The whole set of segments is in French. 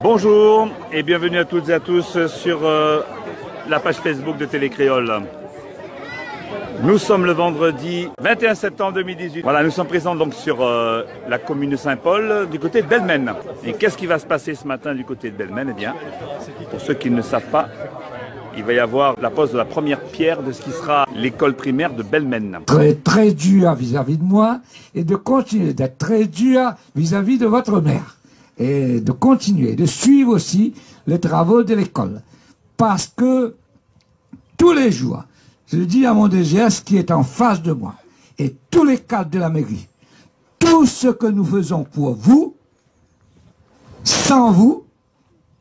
Bonjour et bienvenue à toutes et à tous sur la page Facebook de Télécréole. Nous sommes le vendredi 21 septembre 2018. Voilà, nous sommes présents donc sur la commune de Saint-Paul, du côté de Belmen. Et qu'est-ce qui va se passer ce matin du côté de Belmen? Eh bien, pour ceux qui ne le savent pas, il va y avoir la pose de la première pierre de ce qui sera l'école primaire de Belmen. Très dur vis-à-vis de moi et de continuer d'être très dur vis-à-vis de votre mère. Et de continuer, de suivre aussi les travaux de l'école. Parce que tous les jours, je dis à mon DGS qui est en face de moi, et tous les cadres de la mairie, tout ce que nous faisons pour vous, sans vous,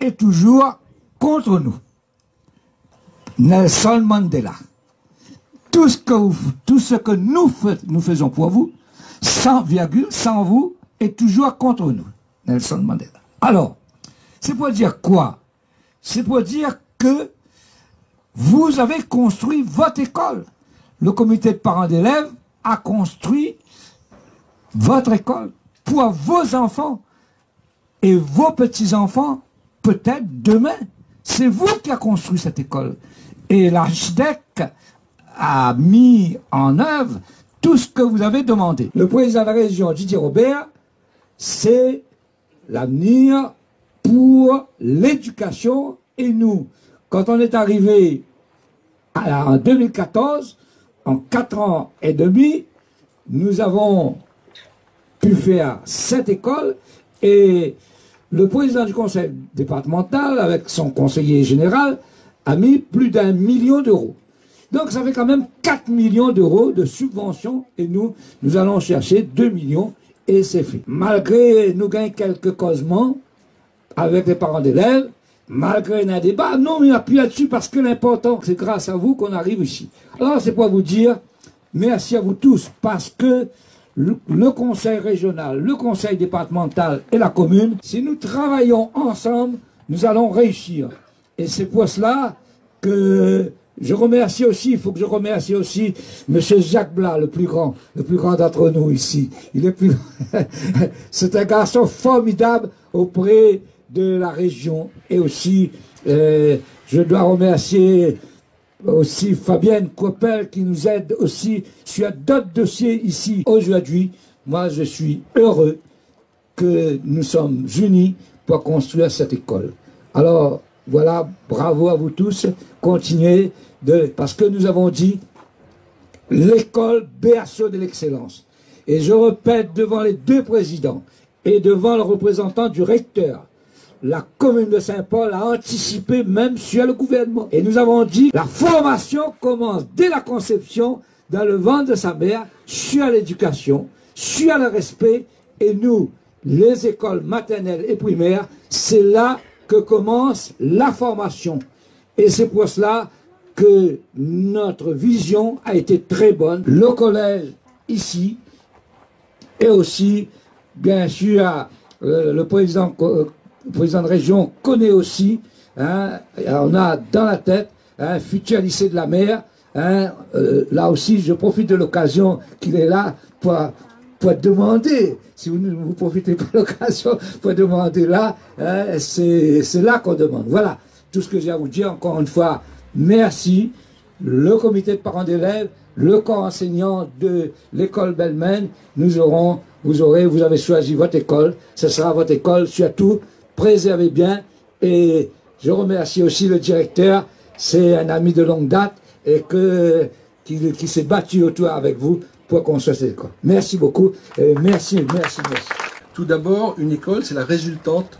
est toujours contre nous. Nelson Mandela. Tout ce que nous faisons pour vous, sans virgule, sans vous, est toujours contre nous. Nelson Mandela. Alors, c'est pour dire quoi? C'est pour dire que vous avez construit votre école. Le comité de parents d'élèves a construit votre école pour vos enfants et vos petits-enfants, peut-être demain. C'est vous qui avez construit cette école. Et l'architecte a mis en œuvre tout ce que vous avez demandé. Le président de la région, Didier Robert, c'est l'avenir pour l'éducation. Et nous, quand on est arrivé en 2014, en 4 ans et demi, nous avons pu faire cette école et le président du conseil départemental, avec son conseiller général, a mis plus d'1 million d'euros. Donc ça fait quand même 4 millions d'euros de subventions et nous allons chercher 2 millions. Et c'est fait. Malgré nous gagnons quelques causements avec les parents d'élèves, malgré un débat, non, mais on appuie là-dessus parce que l'important, c'est grâce à vous qu'on arrive ici. Alors, c'est pour vous dire merci à vous tous parce que le conseil régional, le conseil départemental et la commune, si nous travaillons ensemble, nous allons réussir. Et c'est pour cela que je remercie aussi, il faut que je remercie aussi M. Jacques Blas, le plus grand d'entre nous ici. Il est plus c'est un garçon formidable auprès de la région. Et aussi, je dois remercier aussi Fabienne Coppel qui nous aide aussi sur d'autres dossiers ici. Aujourd'hui, moi je suis heureux que nous sommes unis pour construire cette école. Alors, voilà, bravo à vous tous, continuez, parce que nous avons dit l'école berceau de l'excellence. Et je répète devant les deux présidents et devant le représentant du recteur, la commune de Saint-Paul a anticipé même sur le gouvernement. Et nous avons dit la formation commence dès la conception dans le ventre de sa mère sur l'éducation, sur le respect. Et nous, les écoles maternelles et primaires, c'est là que commence la formation. Et c'est pour cela que notre vision a été très bonne. Le collège ici et aussi, bien sûr, le président de région connaît aussi, hein, on a dans la tête un futur lycée de la mer. Hein, là aussi, je profite de l'occasion qu'il est là pour demander, si vous ne vous profitez pas de l'occasion, pour demander là, hein, c'est là qu'on demande. Voilà, tout ce que j'ai à vous dire, encore une fois, merci. Le comité de parents d'élèves, le corps enseignant de l'école Belmen, vous avez choisi votre école, ce sera votre école, surtout, préservez bien. Et je remercie aussi le directeur, c'est un ami de longue date, et qui s'est battu autour avec vous pour construire cette école. Merci beaucoup, merci. Tout d'abord, une école, c'est la résultante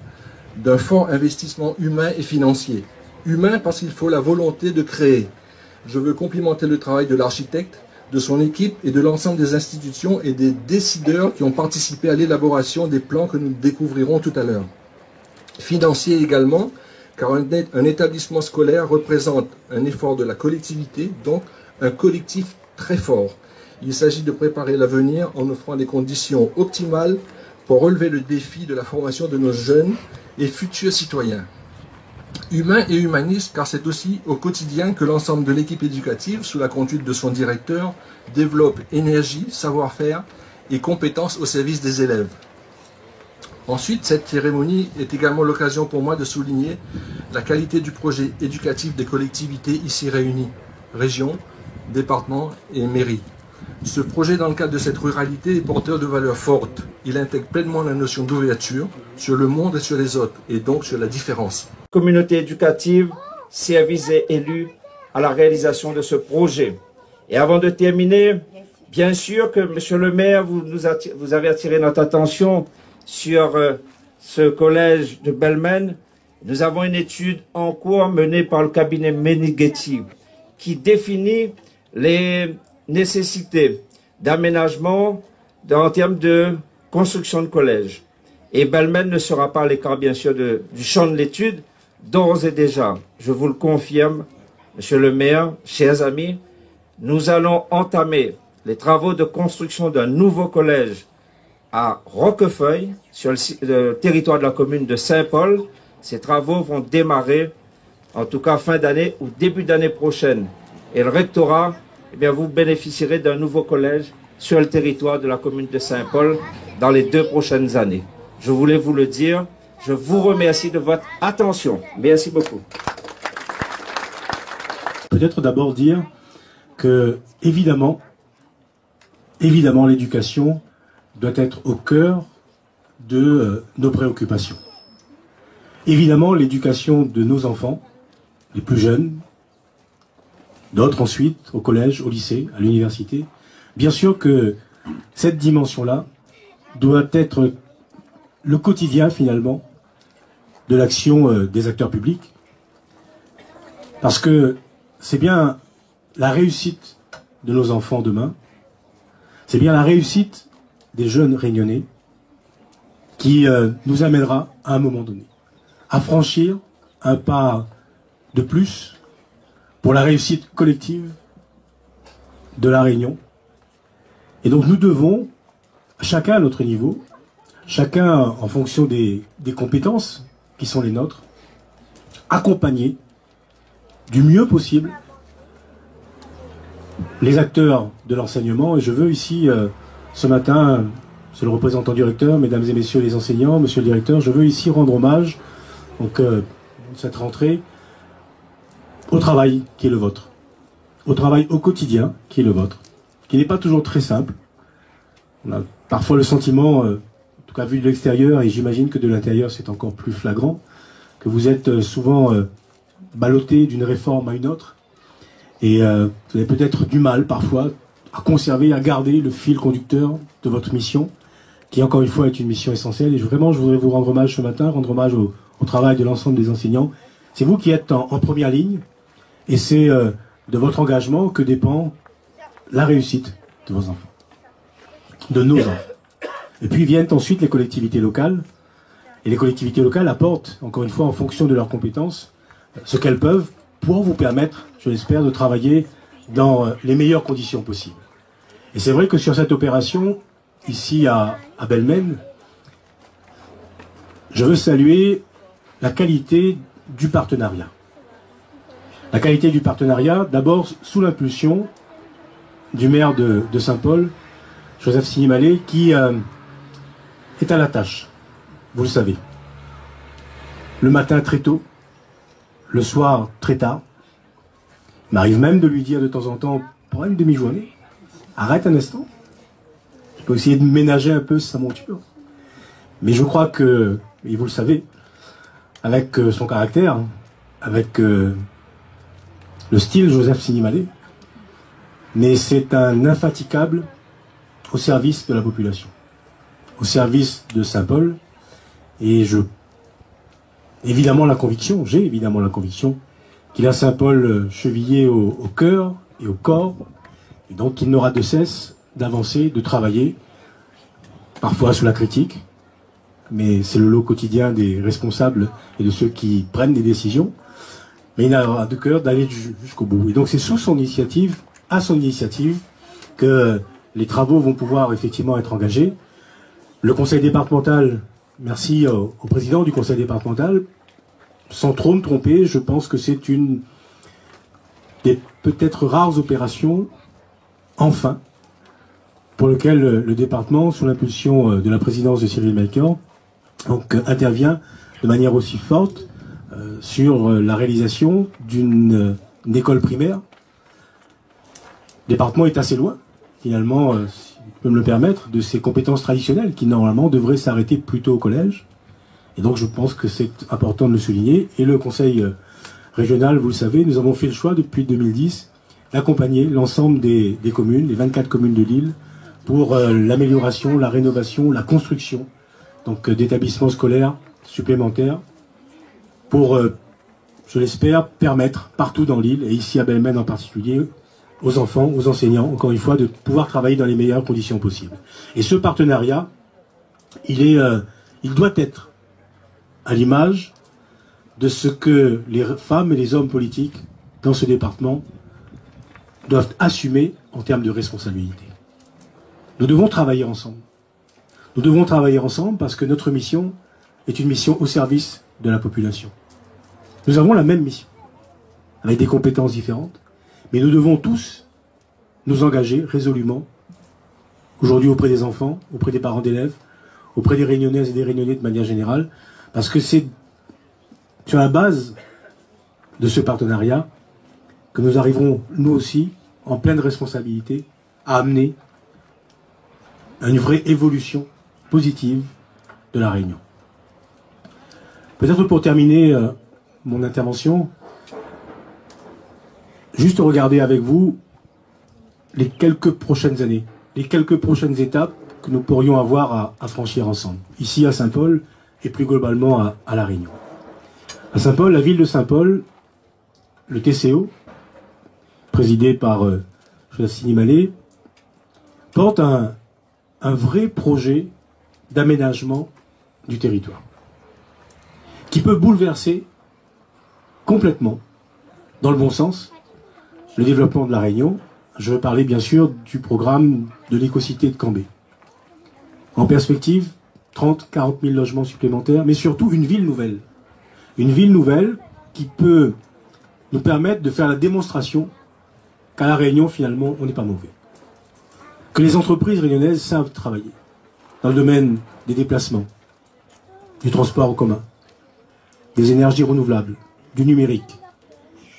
d'un fort investissement humain et financier. Humain parce qu'il faut la volonté de créer. Je veux complimenter le travail de l'architecte, de son équipe et de l'ensemble des institutions et des décideurs qui ont participé à l'élaboration des plans que nous découvrirons tout à l'heure. Financier également, car un établissement scolaire représente un effort de la collectivité, donc un collectif très fort. Il s'agit de préparer l'avenir en offrant des conditions optimales pour relever le défi de la formation de nos jeunes et futurs citoyens. Humain et humaniste, car c'est aussi au quotidien que l'ensemble de l'équipe éducative, sous la conduite de son directeur, développe énergie, savoir-faire et compétences au service des élèves. Ensuite, cette cérémonie est également l'occasion pour moi de souligner la qualité du projet éducatif des collectivités ici réunies, régions, départements et mairies. Ce projet, dans le cadre de cette ruralité, est porteur de valeurs fortes. Il intègre pleinement la notion d'ouverture sur le monde et sur les autres, et donc sur la différence. Communauté éducative, services et élus à la réalisation de ce projet. Et avant de terminer, bien sûr que, Monsieur le maire, vous avez attiré notre attention sur ce collège de Belmen. Nous avons une étude en cours menée par le cabinet Meneghetti qui définit les nécessités d'aménagement en termes de construction de collège. Et Belmen ne sera pas à l'écart, bien sûr, du champ de l'étude. D'ores et déjà, je vous le confirme, Monsieur le maire, chers amis, nous allons entamer les travaux de construction d'un nouveau collège à Roquefeuille, sur le territoire de la commune de Saint-Paul. Ces travaux vont démarrer, en tout cas fin d'année ou début d'année prochaine. Et le rectorat, eh bien, vous bénéficierez d'un nouveau collège sur le territoire de la commune de Saint-Paul dans les 2 prochaines années. Je voulais vous le dire. Je vous remercie de votre attention. Merci beaucoup. Peut-être d'abord dire que, évidemment, l'éducation doit être au cœur de nos préoccupations. Évidemment, l'éducation de nos enfants, les plus jeunes, d'autres ensuite, au collège, au lycée, à l'université. Bien sûr que cette dimension-là doit être le quotidien, finalement, de l'action des acteurs publics. Parce que c'est bien la réussite de nos enfants demain, c'est bien la réussite des jeunes réunionnais qui nous amènera à un moment donné à franchir un pas de plus pour la réussite collective de la Réunion. Et donc nous devons, chacun à notre niveau, chacun en fonction des compétences qui sont les nôtres, accompagner du mieux possible les acteurs de l'enseignement. Et je veux ici, ce matin, monsieur le représentant du recteur, mesdames et messieurs les enseignants, monsieur le directeur, je veux ici rendre hommage, donc cette rentrée, au travail qui est le vôtre, au travail au quotidien qui est le vôtre, qui n'est pas toujours très simple. On a parfois le sentiment, en tout cas vu de l'extérieur, et j'imagine que de l'intérieur c'est encore plus flagrant, que vous êtes souvent ballotté d'une réforme à une autre, et vous avez peut-être du mal parfois à conserver, à garder le fil conducteur de votre mission, qui encore une fois est une mission essentielle. Et vraiment, je voudrais vous rendre hommage ce matin, rendre hommage au travail de l'ensemble des enseignants. C'est vous qui êtes en première ligne, et c'est de votre engagement que dépend la réussite de vos enfants, de nos enfants. Et puis viennent ensuite les collectivités locales, et les collectivités locales apportent, encore une fois, en fonction de leurs compétences, ce qu'elles peuvent pour vous permettre, je l'espère, de travailler dans les meilleures conditions possibles. Et c'est vrai que sur cette opération, ici à Belmen, je veux saluer la qualité du partenariat. La qualité du partenariat, d'abord sous l'impulsion du maire de Saint-Paul, Joseph Sinimalé, qui est à la tâche, vous le savez. Le matin très tôt, le soir très tard. Il m'arrive même de lui dire de temps en temps, pour une demi-journée, arrête un instant. Je peux essayer de ménager un peu sa monture. Mais je crois que, et vous le savez, avec son caractère, avec le style Joseph Sinimalé, mais c'est un infatigable au service de la population, au service de Saint-Paul, et j'ai évidemment la conviction qu'il a Saint-Paul chevillé au cœur et au corps, et donc il n'aura de cesse d'avancer, de travailler, parfois sous la critique, mais c'est le lot quotidien des responsables et de ceux qui prennent des décisions, mais il a de cœur d'aller jusqu'au bout. Et donc c'est sous son initiative, à son initiative, que les travaux vont pouvoir effectivement être engagés. Le conseil départemental, merci au président du conseil départemental, sans trop me tromper, je pense que c'est une des peut-être rares opérations, enfin, pour lequel le département, sous l'impulsion de la présidence de Cyril Melchior, donc, intervient de manière aussi forte sur la réalisation d'une école primaire. Le département est assez loin, finalement, si je peux me le permettre, de ses compétences traditionnelles qui, normalement, devraient s'arrêter plutôt au collège. Et donc, je pense que c'est important de le souligner. Et le Conseil régional, vous le savez, nous avons fait le choix, depuis 2010, d'accompagner l'ensemble des communes, les 24 communes de l'île, pour l'amélioration, la rénovation, la construction donc d'établissements scolaires supplémentaires pour, je l'espère, permettre partout dans l'île, et ici à Belmène en particulier, aux enfants, aux enseignants, encore une fois, de pouvoir travailler dans les meilleures conditions possibles. Et ce partenariat, il doit être à l'image de ce que les femmes et les hommes politiques dans ce département doivent assumer en termes de responsabilité. Nous devons travailler ensemble. Nous devons travailler ensemble parce que notre mission est une mission au service de la population. Nous avons la même mission, avec des compétences différentes, mais nous devons tous nous engager résolument, aujourd'hui auprès des enfants, auprès des parents d'élèves, auprès des Réunionnaises et des Réunionnais de manière générale, parce que c'est sur la base de ce partenariat que nous arriverons, nous aussi, en pleine responsabilité, à amener à une vraie évolution positive de la Réunion. Peut-être pour terminer mon intervention, juste regarder avec vous les quelques prochaines années, les quelques prochaines étapes que nous pourrions avoir à franchir ensemble, ici à Saint-Paul et plus globalement à La Réunion. À Saint-Paul, la ville de Saint-Paul, le TCO, présidé par Joseph Sinimalé, porte un vrai projet d'aménagement du territoire qui peut bouleverser complètement, dans le bon sens, le développement de La Réunion. Je veux parler bien sûr du programme de l'écocité de Cambé. En perspective, 30-40 000 logements supplémentaires, mais surtout une ville nouvelle. Une ville nouvelle qui peut nous permettre de faire la démonstration qu'à La Réunion, finalement, on n'est pas mauvais. Que les entreprises réunionnaises savent travailler dans le domaine des déplacements, du transport en commun, des énergies renouvelables, du numérique.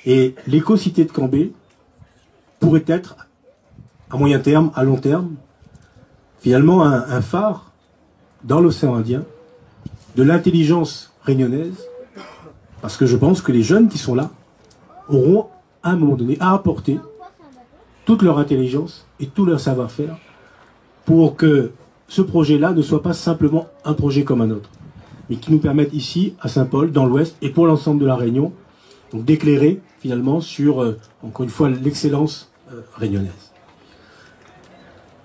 Et l'écocité de Cambé pourrait être, à moyen terme, à long terme, finalement un phare dans l'océan Indien de l'intelligence réunionnaise, parce que je pense que les jeunes qui sont là auront à un moment donné à apporter toute leur intelligence et tout leur savoir-faire pour que ce projet-là ne soit pas simplement un projet comme un autre, mais qui nous permette ici, à Saint-Paul, dans l'Ouest, et pour l'ensemble de la Réunion, d'éclairer finalement sur, encore une fois, l'excellence réunionnaise.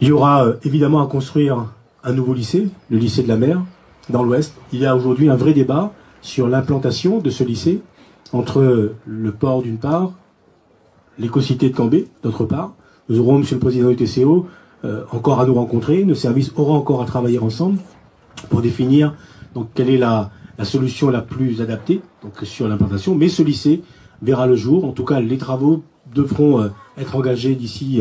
Il y aura évidemment à construire un nouveau lycée, le lycée de la mer, dans l'Ouest. Il y a aujourd'hui un vrai débat sur l'implantation de ce lycée, entre le port d'une part, l'écocité de Cambé d'autre part. Nous aurons, monsieur le président du TCO, encore à nous rencontrer. Nos services auront encore à travailler ensemble pour définir donc, quelle est la solution la plus adaptée donc, sur l'implantation. Mais ce lycée verra le jour. En tout cas, les travaux devront être engagés d'ici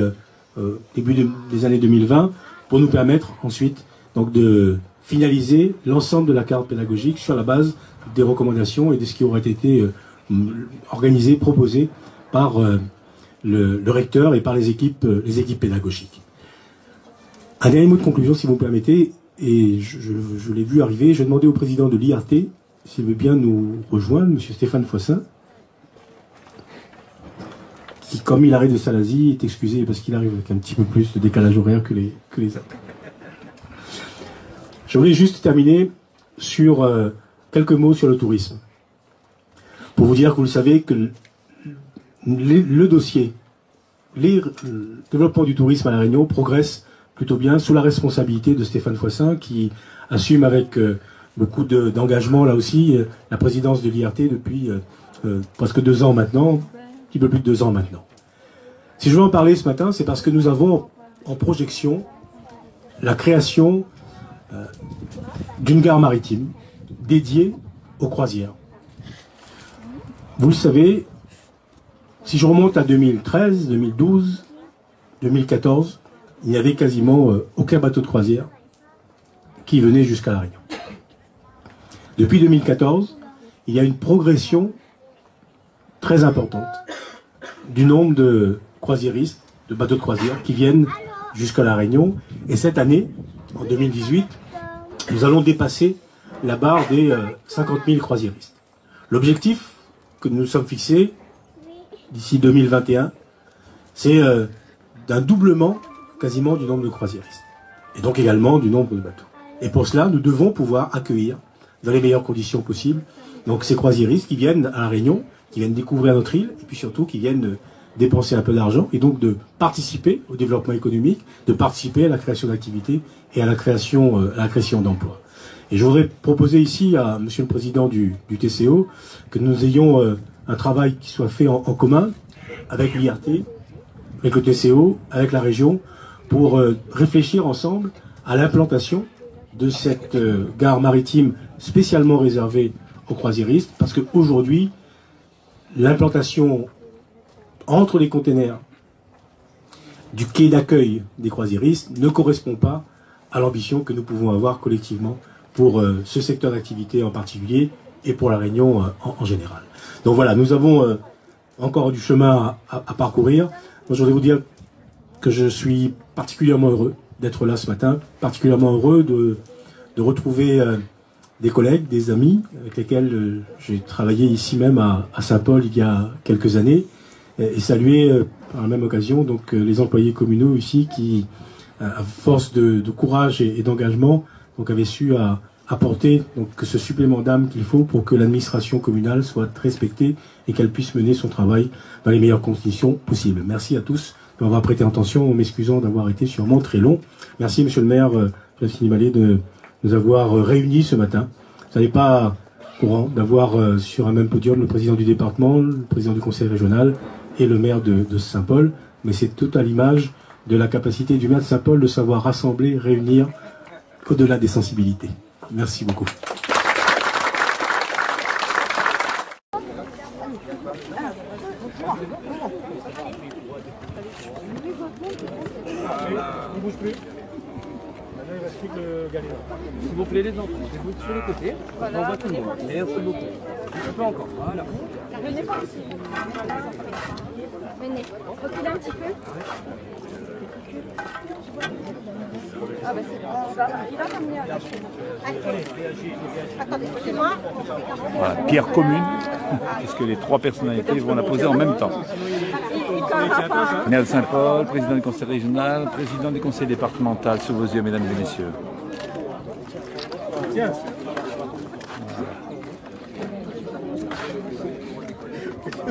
début des années 2020 pour nous permettre ensuite donc, de finaliser l'ensemble de la carte pédagogique sur la base des recommandations et de ce qui aurait été organisé, proposé par le recteur et par les équipes pédagogiques. Un dernier mot de conclusion, si vous me permettez, et je l'ai vu arriver, je vais demander au président de l'IRT s'il veut bien nous rejoindre, M. Stéphane Foissin, qui, comme il arrive de Salazie, est excusé parce qu'il arrive avec un petit peu plus de décalage horaire que les autres. Je voulais juste terminer sur quelques mots sur le tourisme. Pour vous dire que vous le savez, que le dossier, le développement du tourisme à La Réunion progresse plutôt bien sous la responsabilité de Stéphane Foissin qui assume avec beaucoup d'engagement là aussi la présidence de l'IRT depuis presque 2 ans maintenant, un petit peu plus de 2 ans maintenant. Si je veux en parler ce matin, c'est parce que nous avons en projection la création d'une gare maritime dédiée aux croisières. Vous le savez, si je remonte à 2013, 2012, 2014, il n'y avait quasiment aucun bateau de croisière qui venait jusqu'à La Réunion. Depuis 2014, il y a une progression très importante du nombre de croisiéristes, de bateaux de croisière qui viennent jusqu'à La Réunion. Et cette année, en 2018, nous allons dépasser la barre des 50 000 croisiéristes. L'objectif que nous nous sommes fixés d'ici 2021, c'est d'un doublement quasiment du nombre de croisiéristes. Et donc également du nombre de bateaux. Et pour cela, nous devons pouvoir accueillir dans les meilleures conditions possibles donc ces croisiéristes qui viennent à La Réunion, qui viennent découvrir notre île, et puis surtout qui viennent dépenser un peu d'argent, et donc de participer au développement économique, de participer à la création d'activités et à la création d'emplois. Et je voudrais proposer ici à Monsieur le Président du TCO que nous ayons un travail qui soit fait en commun avec l'IRT, avec le TCO, avec la région, pour réfléchir ensemble à l'implantation de cette gare maritime spécialement réservée aux croisiéristes, parce qu'aujourd'hui, l'implantation entre les containers du quai d'accueil des croisiéristes ne correspond pas à l'ambition que nous pouvons avoir collectivement pour ce secteur d'activité en particulier et pour La Réunion en général. Donc voilà, nous avons encore du chemin à parcourir. Moi, je voudrais vous dire que je suis particulièrement heureux d'être là ce matin, particulièrement heureux de retrouver des collègues, des amis avec lesquels j'ai travaillé ici même à Saint-Paul il y a quelques années, et saluer par la même occasion donc les employés communaux ici qui, à force de courage et d'engagement, donc avaient su apporter donc ce supplément d'âme qu'il faut pour que l'administration communale soit respectée et qu'elle puisse mener son travail dans les meilleures conditions possibles. Merci à tous d'avoir prêté attention, en m'excusant d'avoir été sûrement très long. Merci Monsieur le maire Joseph Sinibalé de nous avoir réunis ce matin. Ce n'est pas courant d'avoir sur un même podium le président du département, le président du conseil régional et le maire de Saint-Paul, mais c'est tout à l'image de la capacité du maire de Saint-Paul de savoir rassembler, réunir au-delà des sensibilités. Merci beaucoup. On bouge plus. Maintenant, il reste plus que le galet. S'il vous plaît, les enfants, je vous sur les côtés. Voilà. On voit tout le monde. Merci beaucoup. Un peu encore. Voilà. Venez par ici. Venez. Reculez un petit peu. Ah bah c'est bon. Il va t'amener à la chaîne. Attendez, excusez-moi. Voilà, pierre commune, puisque les trois personnalités vont la poser en même temps. Maire de Saint-Paul, président du conseil régional, président du conseil départemental, sous vos yeux, mesdames et messieurs. Tiens.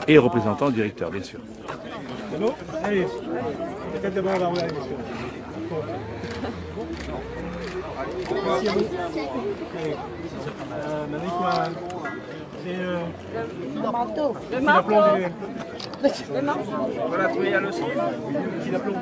Et représentant directeur, bien sûr. Allô? Allez. Peut-être d'abord on va regarder, monsieur. Merci à vous. Maintenant, quoi? C'est Le manteau. Le manteau. manteau. Voilà, trouver à l'océan. Qui l'aplomb.